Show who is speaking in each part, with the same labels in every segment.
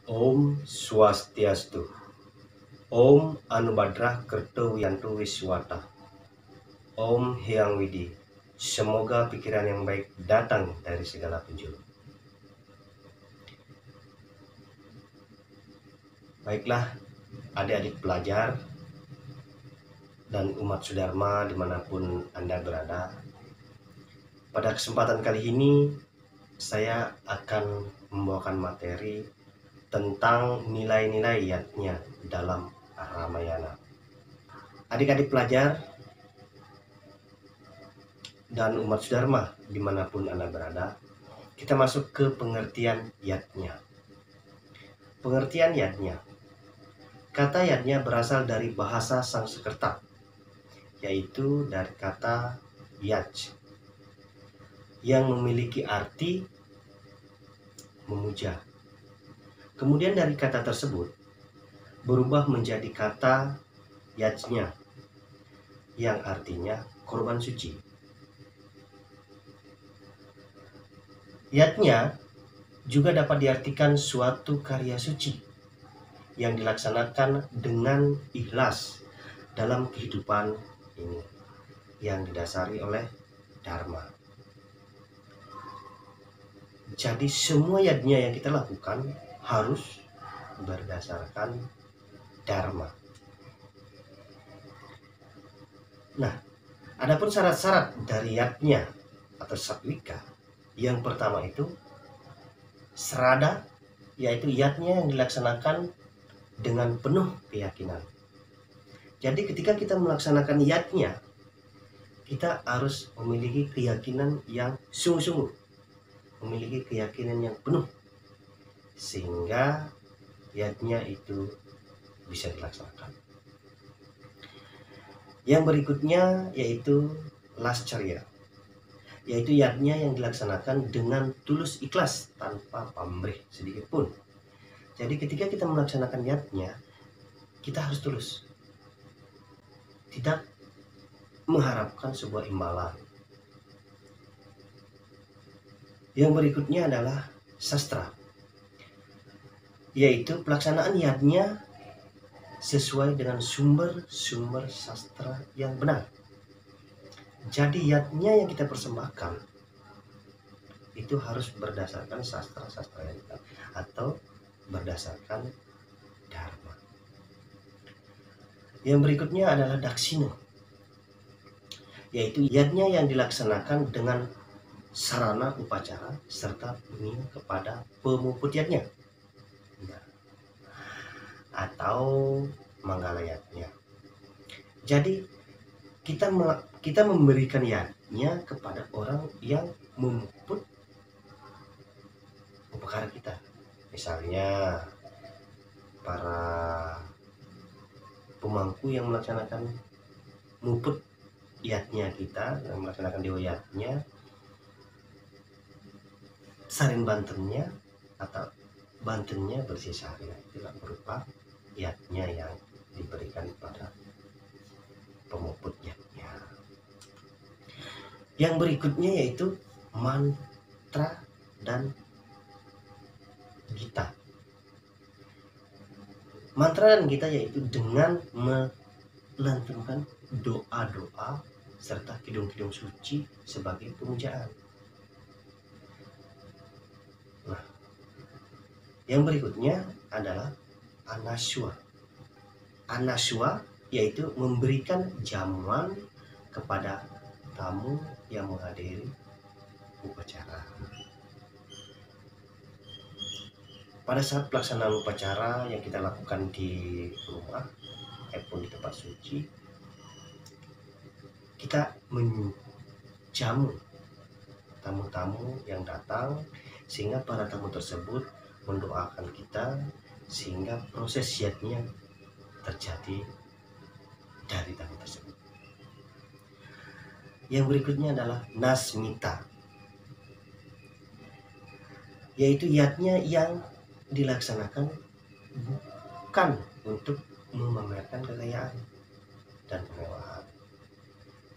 Speaker 1: Om Swastiastu. Om Anubadrah Kerto Wiyantu Wiswata. Om Hyang Widi. Semoga pikiran yang baik datang dari segala penjuru. Baiklah, adik-adik pelajar dan umat Sudharma dimanapun Anda berada. Pada kesempatan kali ini, saya akan membawakan materi tentang nilai-nilai yatnya dalam Ramayana. Adik-adik pelajar dan umat Sudharma dimanapun Anda berada, kita masuk ke pengertian yatnya. Pengertian yatnya. Kata yatnya berasal dari bahasa Sanskerta, yaitu dari kata yaj, yang memiliki arti memuja. Kemudian dari kata tersebut berubah menjadi kata yajnya, yang artinya korban suci. Yatnya juga dapat diartikan suatu karya suci yang dilaksanakan dengan ikhlas dalam kehidupan ini yang didasari oleh Dharma. Jadi semua yatnya yang kita lakukan harus berdasarkan Dharma. Nah, adapun syarat-syarat dari yatnya atau satwika, yang pertama itu serada, yaitu yatnya yang dilaksanakan dengan penuh keyakinan. Jadi ketika kita melaksanakan yatnya, kita harus memiliki keyakinan yang sungguh-sungguh, memiliki keyakinan yang penuh, sehingga yatnya itu bisa dilaksanakan. Yang berikutnya yaitu lascarya, yaitu yatnya yang dilaksanakan dengan tulus ikhlas tanpa pamrih sedikit pun. Jadi ketika kita melaksanakan yatnya, kita harus tulus, tidak mengharapkan sebuah imbalan. Yang berikutnya adalah sastra, yaitu pelaksanaan yatnya sesuai dengan sumber-sumber sastra yang benar. Jadi yatnya yang kita persembahkan itu harus berdasarkan sastra-sastra yang benar atau berdasarkan Dharma. Yang berikutnya adalah daksina, yaitu yatnya yang dilaksanakan dengan sarana upacara serta pengingat kepada pemuput yatnya atau manggala yatnya. Jadi kita memberikan yatnya kepada orang yang memuput upakara kita. Misalnya para pemangku yang melaksanakan muput yatnya kita, yang melaksanakan dewa yatnya, sarin bantennya atau bantennya bersih sari, itulah berupa yatnya yang diberikan pada pemuput yatnya. Yang berikutnya yaitu mantra dan gita. Mantra dan gita yaitu dengan melantunkan doa-doa serta kidung-kidung suci sebagai pemujaan. Nah, yang berikutnya adalah anaswa. Anaswa yaitu memberikan jamuan kepada tamu yang menghadiri upacara. Pada saat pelaksanaan upacara yang kita lakukan di rumah ataupun di tempat suci, kita menjamu tamu-tamu yang datang, sehingga para tamu tersebut mendoakan kita sehingga proses yatnya terjadi dari tamu tersebut. Yang berikutnya adalah nasmita, yaitu yatnya yang dilaksanakan bukan untuk memamerkan kekayaan dan kemewahan.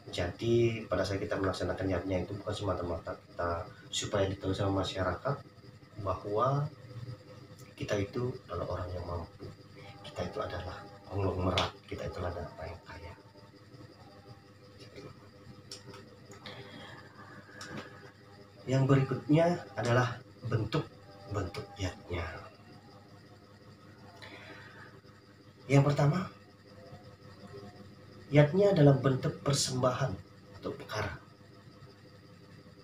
Speaker 1: Jadi pada saat kita melaksanakan yatnya itu bukan semata-mata kita supaya ditahu sama masyarakat bahwa kita itu adalah orang yang mampu, kita itu adalah konglomerat, kita itu adalah orang yang kaya. Yang berikutnya adalah bentuk yatnya. Yang pertama, yatnya dalam bentuk persembahan atau perkara.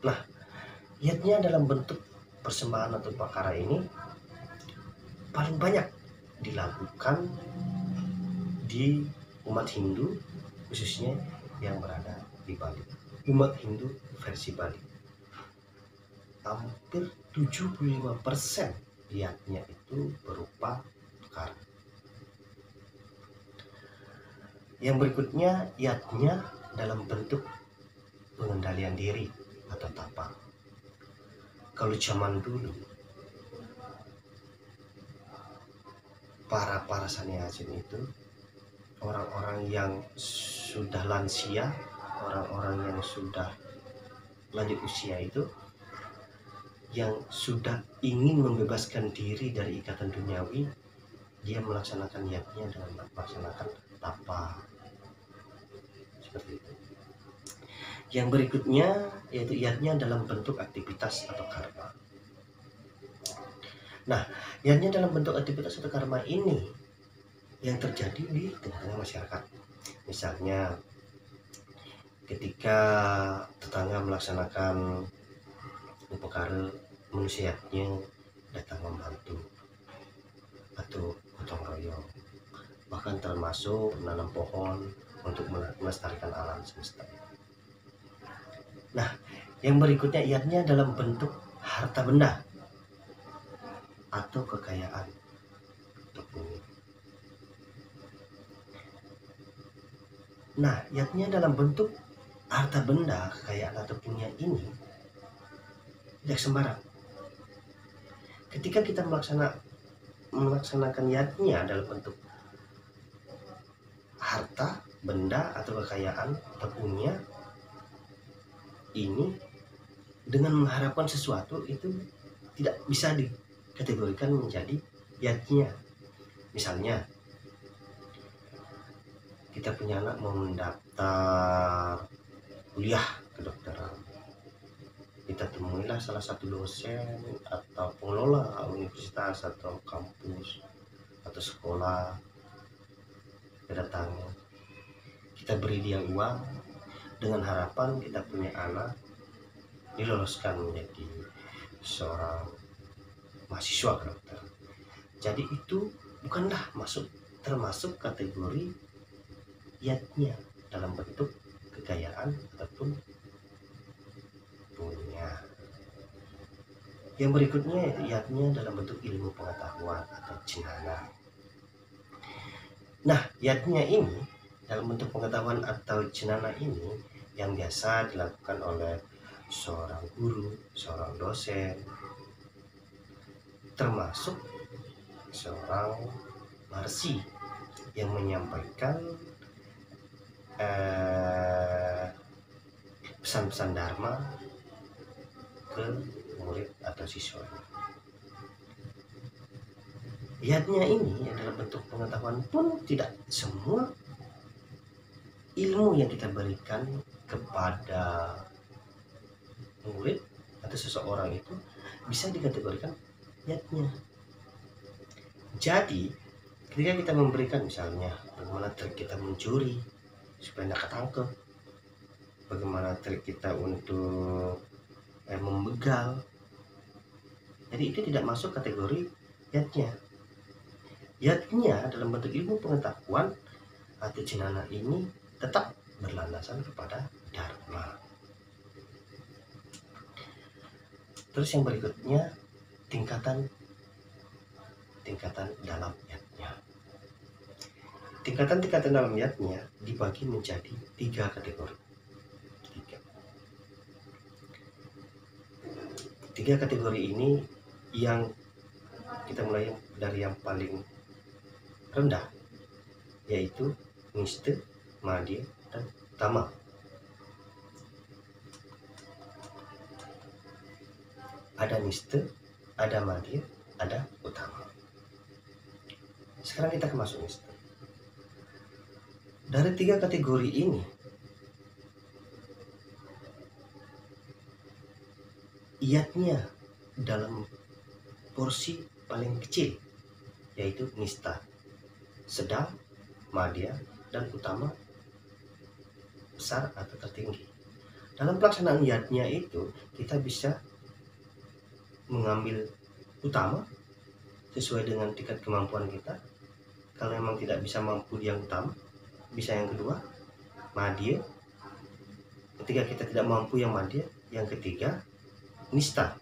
Speaker 1: Nah, yatnya dalam bentuk persembahan atau perkara ini paling banyak dilakukan di umat Hindu, khususnya yang berada di Bali. Umat Hindu versi Bali, hampir 75% yatnya itu berupa perkara. Yang berikutnya, yatnya dalam bentuk pengendalian diri atau tapa. Kalau zaman dulu, para sannyasin itu orang-orang yang sudah lansia, orang-orang yang sudah lanjut usia itu, yang sudah ingin membebaskan diri dari ikatan duniawi, dia melaksanakan yatnya dengan melaksanakan tapa. Seperti itu. Yang berikutnya yaitu yatnya dalam bentuk aktivitas atau karma. Nah, yatnya dalam bentuk aktivitas atau karma ini yang terjadi di tengah-tengah masyarakat. Misalnya ketika tetangga melaksanakan upakara, manusia yatnya datang membantu atau gotong royong, bahkan termasuk menanam pohon untuk melestarikan alam semesta. Nah, yang berikutnya yatnya dalam bentuk harta benda atau kekayaan atau bumi. Nah, yatnya dalam bentuk harta benda, kekayaan atau punya ini tidak sembarang. Ketika kita melaksanakan yatnya dalam bentuk harta, benda atau kekayaan atau punya ini dengan mengharapkan sesuatu, itu tidak bisa dikategorikan menjadi yatnya. Misalnya kita punya anak mau mendaftar kuliah kedokteran, kita temuilah salah satu dosen atau pengelola universitas atau kampus atau sekolah, kita datangi, kita beri dia uang dengan harapan kita punya anak diloloskan menjadi seorang mahasiswa kedokteran. Jadi itu bukanlah termasuk kategori yatnya dalam bentuk kekayaan ataupun punya. Yang berikutnya yatnya dalam bentuk ilmu pengetahuan atau cenana. Nah, yatnya ini dalam bentuk pengetahuan atau cenana ini yang biasa dilakukan oleh seorang guru, seorang dosen, termasuk seorang marsi yang menyampaikan pesan-pesan dharma ke murid atau siswanya. Yatnya ini yang dalam bentuk pengetahuan pun tidak semua ilmu yang kita berikan kepada murid atau seseorang itu bisa dikategorikan yatnya. Jadi ketika kita memberikan, misalnya bagaimana trik kita mencuri supaya tidak ketangkep, bagaimana trik kita untuk membegal, jadi itu tidak masuk kategori yatnya. Yatnya dalam bentuk ilmu pengetahuan atau cenana ini tetap berlandasan kepada dharma. Terus yang berikutnya tingkatan dalam yatnya. Tingkatan dalam yatnya dibagi menjadi 3 kategori. 3 kategori ini yang kita mulai dari yang paling rendah, yaitu niste, madhya, dan tama. Ada niste, ada madhya, ada utama. Sekarang kita masuk nista. Dari 3 kategori ini, iatnya dalam porsi paling kecil, yaitu nista, sedang, madya, dan utama, besar atau tertinggi. Dalam pelaksanaan iatnya itu, kita bisa mengambil utama sesuai dengan tingkat kemampuan kita. Kalau memang tidak bisa mampu yang utama, bisa yang kedua, madya. Ketika kita tidak mampu yang madya, yang ketiga, nista.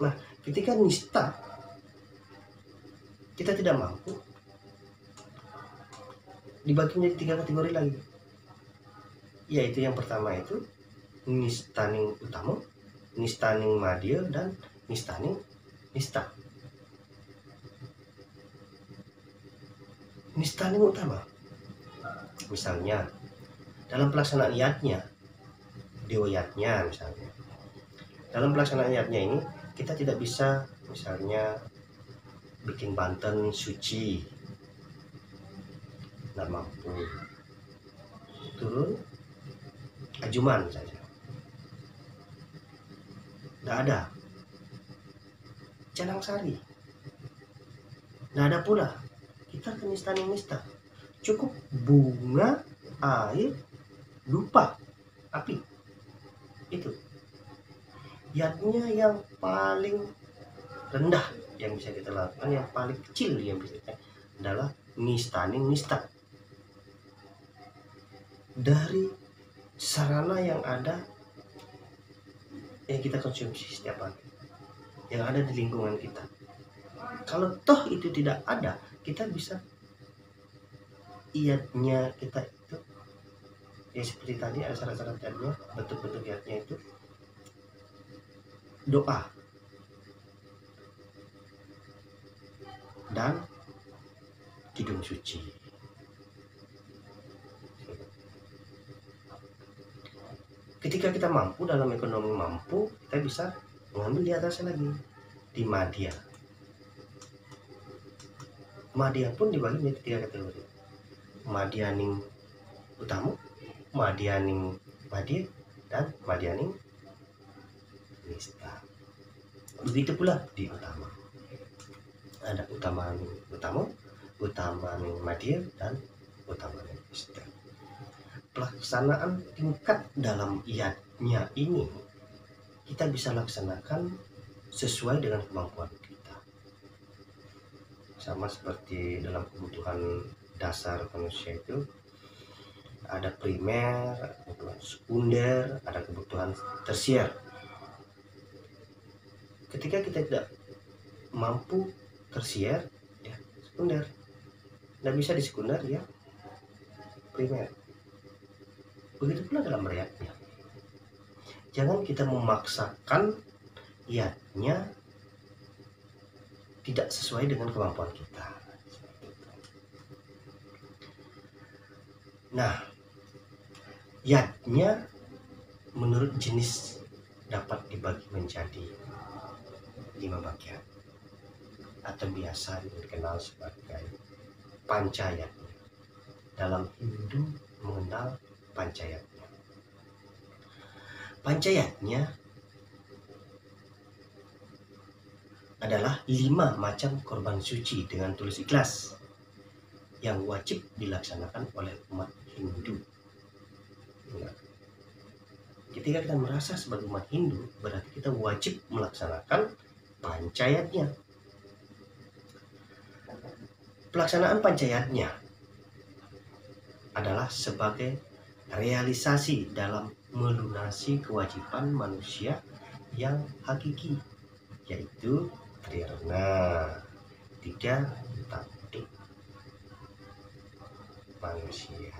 Speaker 1: Nah, ketika nista kita tidak mampu, dibagi menjadi 3 kategori lagi, yaitu yang pertama itu nistaning utama, nistaning madya, dan nistaning nista. Nistaning utama, misalnya dalam pelaksanaan iatnya, dewa iatnya misalnya, dalam pelaksanaan iatnya ini kita tidak bisa misalnya bikin banten suci, nggak mampu. Turun ajuman saja, nggak ada. Canang sari, nggak ada pula. Kita ke nistaning nista, cukup bunga, air, dupa, api. Itu iatnya yang paling rendah yang bisa kita lakukan, yang paling kecil yang bisa kita adalah nistaning nista. Dari sarana yang ada, yang kita konsumsi setiap hari, yang ada di lingkungan kita. Kalau toh itu tidak ada, kita bisa iatnya kita itu ya seperti tadi ada syarat-syarat iatnya, bentuk-bentuk iatnya itu doa dan kidung suci. Ketika kita mampu, dalam ekonomi mampu, kita bisa mengambil di atasnya lagi, di madya. Madya pun dibagi menjadi 3 kategori, madyaning utama, madyaning madya, dan madyaning nista. Begitu pula di utama, ada utamaning utama, utamaning madya, dan utamaning nista. Pelaksanaan tingkat dalam iatnya ini kita bisa laksanakan sesuai dengan kemampuan kita, sama seperti dalam kebutuhan dasar manusia itu ada primer, kebutuhan sekunder, ada kebutuhan tersier. Ketika kita tidak mampu tersier, ya sekunder. Tidak bisa di sekunder, ya primer. Begitu pula dalam iatnya. Jangan kita memaksakan iatnya tidak sesuai dengan kemampuan kita. Nah, iatnya menurut jenis dapat dibagi menjadi 5 bagian, atau biasa dikenal sebagai pancayatnya. Dalam Hindu mengenal pancayatnya. Pancayatnya adalah 5 macam korban suci dengan tulus ikhlas yang wajib dilaksanakan oleh umat Hindu. Ketika kita merasa sebagai umat Hindu, berarti kita wajib melaksanakan pancayatnya. Pelaksanaan pancayatnya adalah sebagai realisasi dalam melunasi kewajiban manusia yang hakiki, yaitu tirna, 3 tanduk manusia.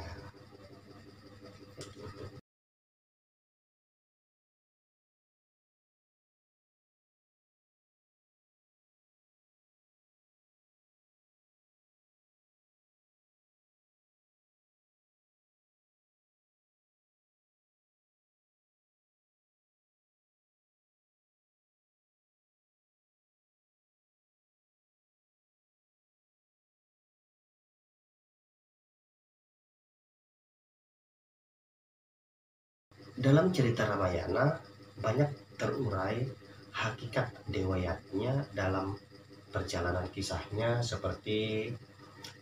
Speaker 1: Dalam cerita Ramayana banyak terurai hakikat Dewa Yadnya dalam perjalanan kisahnya, seperti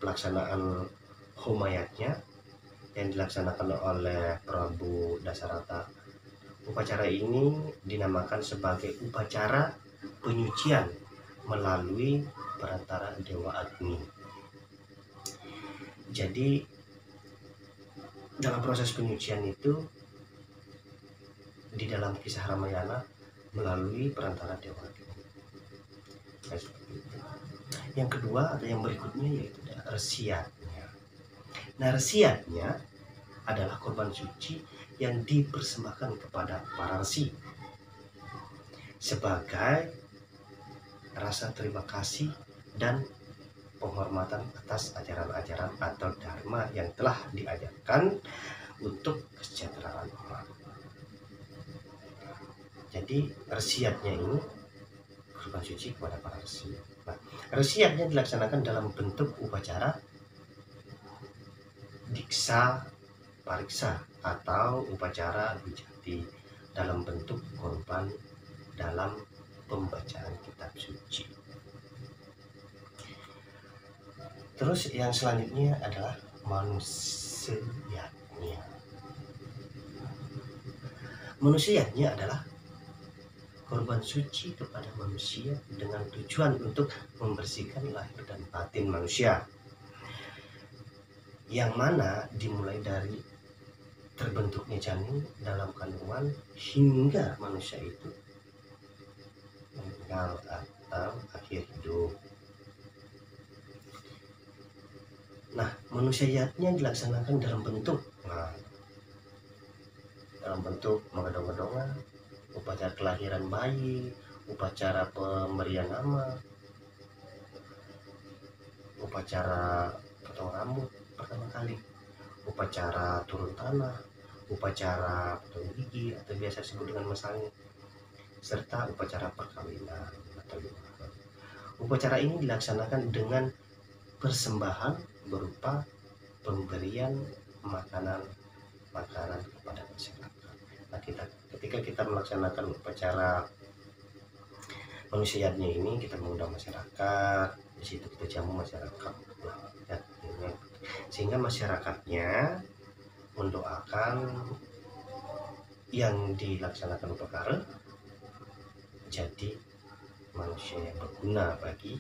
Speaker 1: pelaksanaan Homayatnya yang dilaksanakan oleh Prabu Dasarata. Upacara ini dinamakan sebagai upacara penyucian melalui perantara Dewa Agni. Jadi dalam proses penyucian itu di dalam kisah Ramayana melalui perantara Dewa Agni. Yang kedua atau yang berikutnya yaitu resiatnya. Nah, resiatnya adalah korban suci yang dipersembahkan kepada para resi sebagai rasa terima kasih dan penghormatan atas ajaran-ajaran atau dharma yang telah diajarkan untuk kesejahteraan umat. Jadi resiatnya ini korban suci kepada para resi. Nah, resiatnya dilaksanakan dalam bentuk upacara diksa pariksa atau upacara bijati dalam bentuk korban dalam pembacaan kitab suci. Terus yang selanjutnya adalah manusiatnya. Manusiatnya adalah korban suci kepada manusia dengan tujuan untuk membersihkan lahir dan batin manusia, yang mana dimulai dari terbentuknya janin dalam kandungan hingga manusia itu meninggal atau akhir hidup. Nah, manusiatnya dilaksanakan dalam bentuk menggedong-gedongan, upacara kelahiran bayi, upacara pemberian nama, upacara potong rambut pertama kali, upacara turun tanah, upacara potong gigi atau biasa disebut dengan mesangi, serta upacara perkawinan atau limahan. Upacara ini dilaksanakan dengan persembahan berupa pemberian makanan kepada masyarakat. Nah, ketika kita melaksanakan upacara manusiatnya ini, kita mengundang masyarakat, di situ kita jamu masyarakat, sehingga masyarakatnya mendoakan yang dilaksanakan upacara jadi manusia yang berguna bagi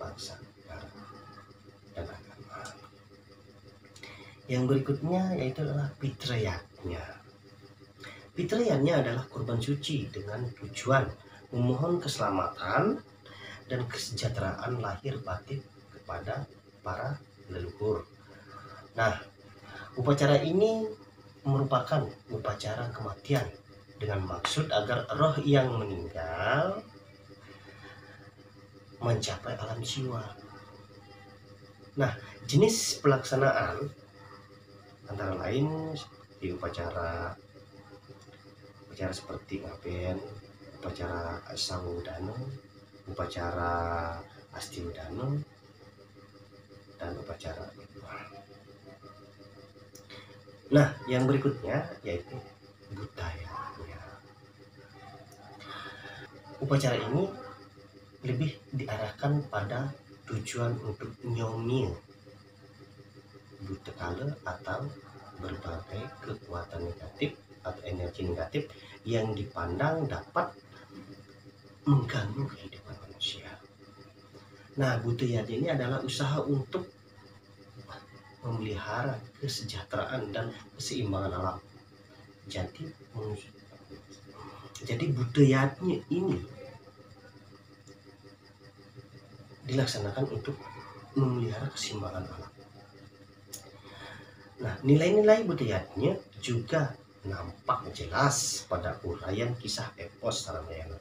Speaker 1: bangsa, negara, dan agama. Yang berikutnya yaitu adalah pitrayatnya. Pitrayatnya adalah korban suci dengan tujuan memohon keselamatan dan kesejahteraan lahir batin kepada para leluhur. Nah, upacara ini merupakan upacara kematian dengan maksud agar roh yang meninggal mencapai alam jiwa. Nah, jenis pelaksanaan antara lain di upacara seperti ngaben, upacara sawudana, upacara astiudana, dan upacara ritual. Nah, yang berikutnya yaitu budayanya. Upacara ini lebih diarahkan pada tujuan untuk nyomil butekala atau berbagai kekuatan negatif atau energi negatif yang dipandang dapat mengganggu kehidupan manusia. Nah, budaya ini adalah usaha untuk memelihara kesejahteraan dan keseimbangan alam. Jadi budayanya ini dilaksanakan untuk memelihara keseimbangan alam. Nah, nilai-nilai budayanya juga nampak jelas pada uraian kisah epos Ramayana.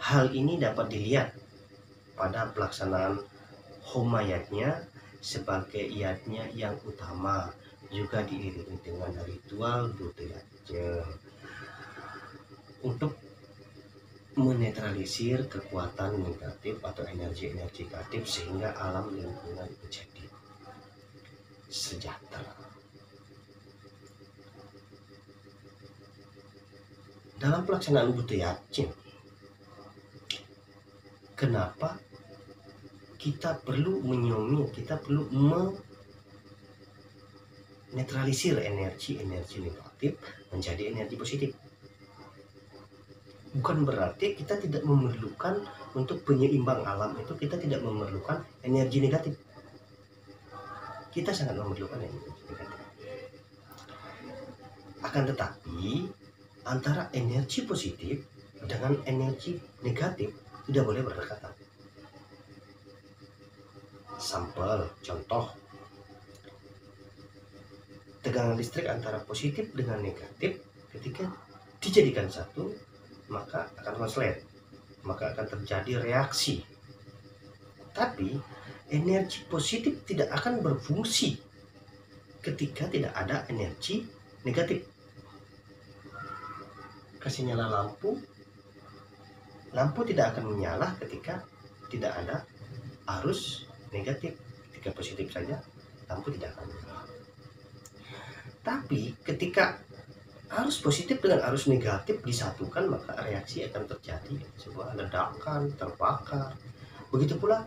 Speaker 1: Hal ini dapat dilihat pada pelaksanaan Homayatnya sebagai yadnya yang utama, juga diiringi dengan ritual budayanya untuk menetralisir kekuatan negatif atau energi-energi negatif sehingga alam lingkungan menjadi sejahtera. dalam pelaksanaan Buddha-Yatnya, kenapa kita perlu menyomi, kita perlu menetralisir energi-energi negatif menjadi energi positif. Bukan berarti kita tidak memerlukan untuk penyeimbang alam itu, kita tidak memerlukan energi negatif. Kita sangat memerlukan energi negatif. Akan tetapi antara energi positif dengan energi negatif tidak boleh berdekatan. Sampel, contoh, tegangan listrik antara positif dengan negatif ketika dijadikan satu, maka akan konslet, maka akan terjadi reaksi. Tapi energi positif tidak akan berfungsi ketika tidak ada energi negatif. Kasih nyala lampu, lampu tidak akan menyala ketika tidak ada arus negatif. Ketika positif saja, lampu tidak akan menyala. Tapi ketika arus positif dengan arus negatif disatukan, maka reaksi akan terjadi, sebuah ledakan, terbakar. Begitu pula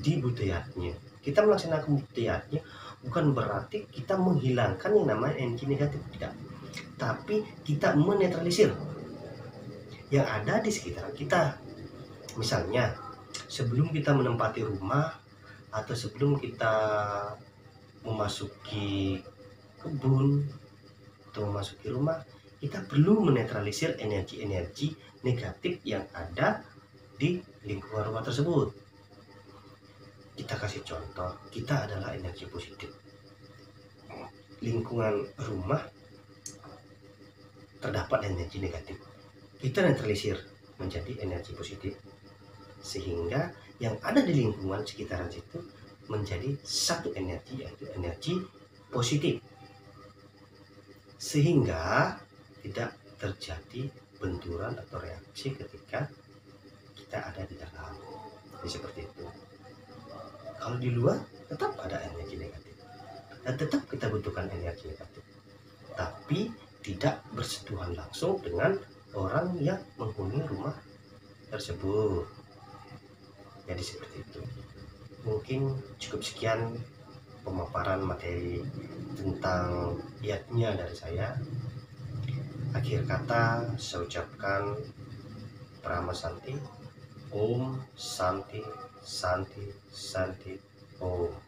Speaker 1: di Buddha-Yatnya. Kita melaksanakan Buddha-Yatnya bukan berarti kita menghilangkan yang namanya energi negatif, tidak. Tapi kita menetralisir yang ada di sekitar kita. Misalnya, sebelum kita menempati rumah atau sebelum kita memasuki kebun atau memasuki rumah, kita perlu menetralisir energi-energi negatif yang ada di lingkungan rumah tersebut. Kita kasih contoh, kita adalah energi positif. Lingkungan rumah terdapat energi negatif, kita netralisir menjadi energi positif, sehingga yang ada di lingkungan sekitaran situ menjadi satu energi, yaitu energi positif, sehingga tidak terjadi benturan atau reaksi ketika kita ada di dalam. Jadi seperti itu. Kalau di luar tetap ada energi negatif dan tetap kita butuhkan energi negatif, tapi tidak bersentuhan langsung dengan orang yang menghuni rumah tersebut. Jadi seperti itu. Mungkin cukup sekian pemaparan materi tentang Yatnya dari saya. Akhir kata saya ucapkan Prama Santi, Om Santi Santi Santi Om.